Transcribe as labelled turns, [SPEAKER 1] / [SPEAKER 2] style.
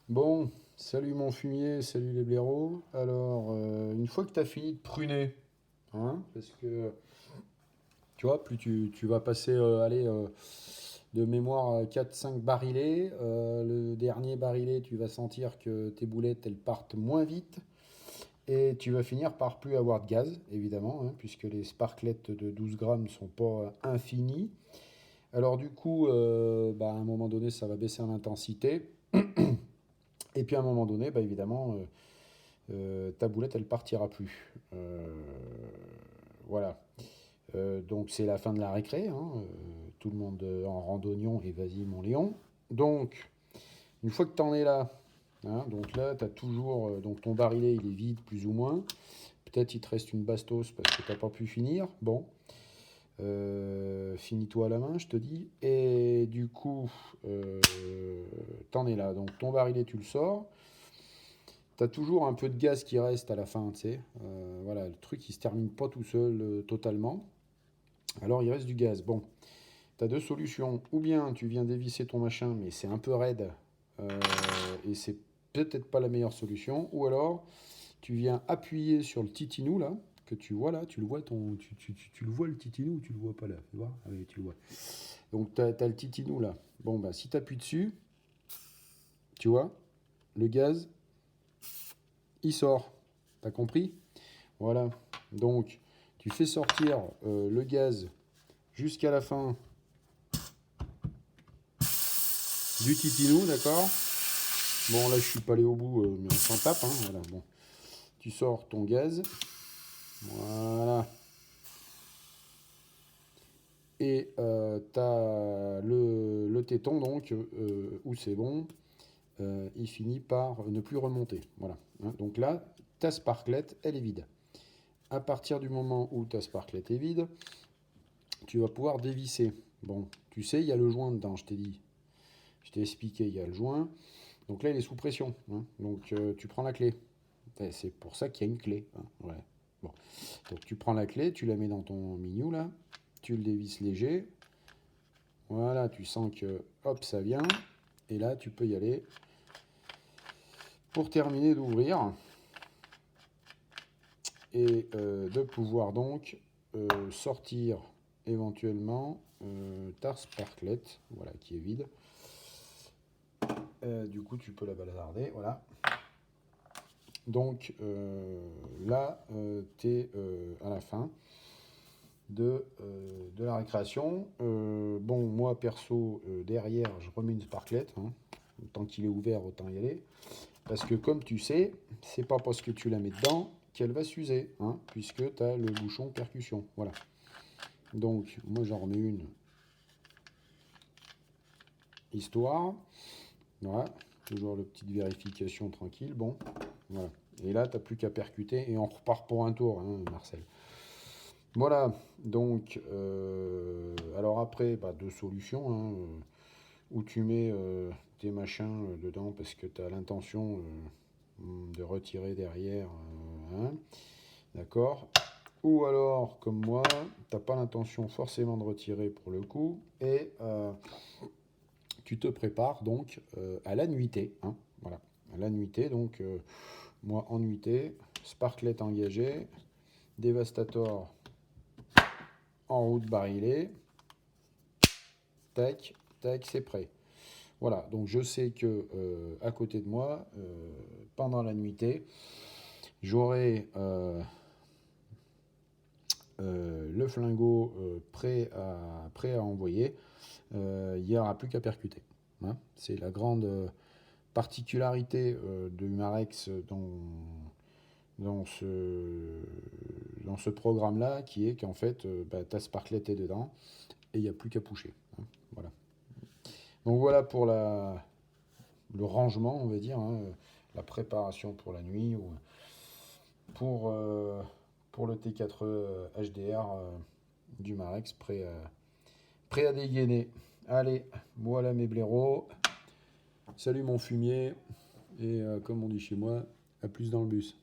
[SPEAKER 1] Bon, salut mon fumier, salut les blaireaux. Alors, une fois que tu as fini de pruner, hein, parce que tu vois, plus tu vas passer, de mémoire, 4-5 barilets. Le dernier barillet, tu vas sentir que tes boulettes, elles partent moins vite. Et tu vas finir par plus avoir de gaz, évidemment, hein, puisque les sparklettes de 12 grammes ne sont pas infinies. Alors du coup, à un moment donné, ça va baisser en intensité. Et puis à un moment donné, évidemment, ta boulette, elle partira plus. Voilà. Donc c'est la fin de la récré, hein, tout le monde en randonnion et vas-y mon lion. Donc, une fois que tu en es là, hein, donc là, tu as toujours, donc ton barillet, il est vide plus ou moins. Peut-être il te reste une bastos parce que tu n'as pas pu finir. Bon, finis-toi à la main, je te dis. Et du coup, t'en es là. Donc ton barillet, tu le sors. T'as toujours un peu de gaz qui reste à la fin, tu sais. Voilà, le truc, il se termine pas tout seul totalement. Alors il reste du gaz. Bon, t'as deux solutions. Ou bien tu viens dévisser ton machin, mais c'est un peu raide. euh, et c'est peut-être pas la meilleure solution. Ou alors tu viens appuyer sur le titinou là, que tu vois là. Tu le vois, tu le vois le titinou ou tu le vois pas là? Tu vois? Ah oui, tu le vois. Donc t'as le titinou là. Bon, bah si t'appuies dessus, tu vois, le gaz, il sort. T'as compris? Voilà. Donc, tu fais sortir le gaz jusqu'à la fin du titinou, d'accord? Bon, là, je suis pas allé au bout, mais on s'en tape, hein, voilà, bon. Tu sors ton gaz, voilà. Et tu as le téton, donc, où c'est bon, il finit par ne plus remonter. Voilà, hein. Donc là, ta sparklette, elle est vide. À partir du moment où ta sparklette est vide, tu vas pouvoir dévisser. Bon, tu sais, il y a le joint dedans, je t'ai dit. Je t'ai expliqué, il y a le joint. Donc là, il est sous pression, hein. Donc tu prends la clé. C'est pour ça qu'il y a une clé, hein. Ouais. Bon. Donc tu prends la clé, tu la mets dans ton mignou là, tu le dévisses léger. Voilà, tu sens que hop, ça vient. Et là, tu peux y aller pour terminer d'ouvrir et de pouvoir donc sortir éventuellement ta sparklette, voilà, qui est vide. Du coup, tu peux la bazarder, voilà. Donc là, tu es à la fin de la récréation. Bon, moi perso, derrière, je remets une sparklette, hein. Tant qu'il est ouvert, autant y aller. Parce que comme tu sais, c'est pas parce que tu la mets dedans qu'elle va s'user, hein, puisque tu as le bouchon percussion. Voilà. Donc, moi j'en remets une histoire. Voilà. Toujours la petite vérification tranquille. Bon, voilà. Et là, tu n'as plus qu'à percuter et on repart pour un tour, hein, Marcel. Voilà, donc, alors après, deux solutions, hein, où tu mets tes machins dedans parce que tu as l'intention de retirer derrière, hein, d'accord? Ou alors, comme moi, t'as pas l'intention forcément de retirer pour le coup, et tu te prépares donc à la nuitée, hein, voilà, à la nuitée, donc moi en nuitée, Sparklet engagé, Devastator en route barilée, tac, tac, c'est prêt. Voilà, donc je sais que à côté de moi, pendant la nuitée, j'aurai le flingot prêt à envoyer. Il n'y aura plus qu'à percuter, hein. C'est la grande particularité de Humarex dans ce programme-là, qui est qu'en fait, ta Sparklet est dedans et il n'y a plus qu'à pusher, hein. Voilà. Donc voilà pour le rangement, on va dire, hein, la préparation pour la nuit ou pour, pour le T4E HDR du Marex prêt à dégainer. Allez, voilà mes blaireaux. Salut mon fumier. Et comme on dit chez moi, à plus dans le bus.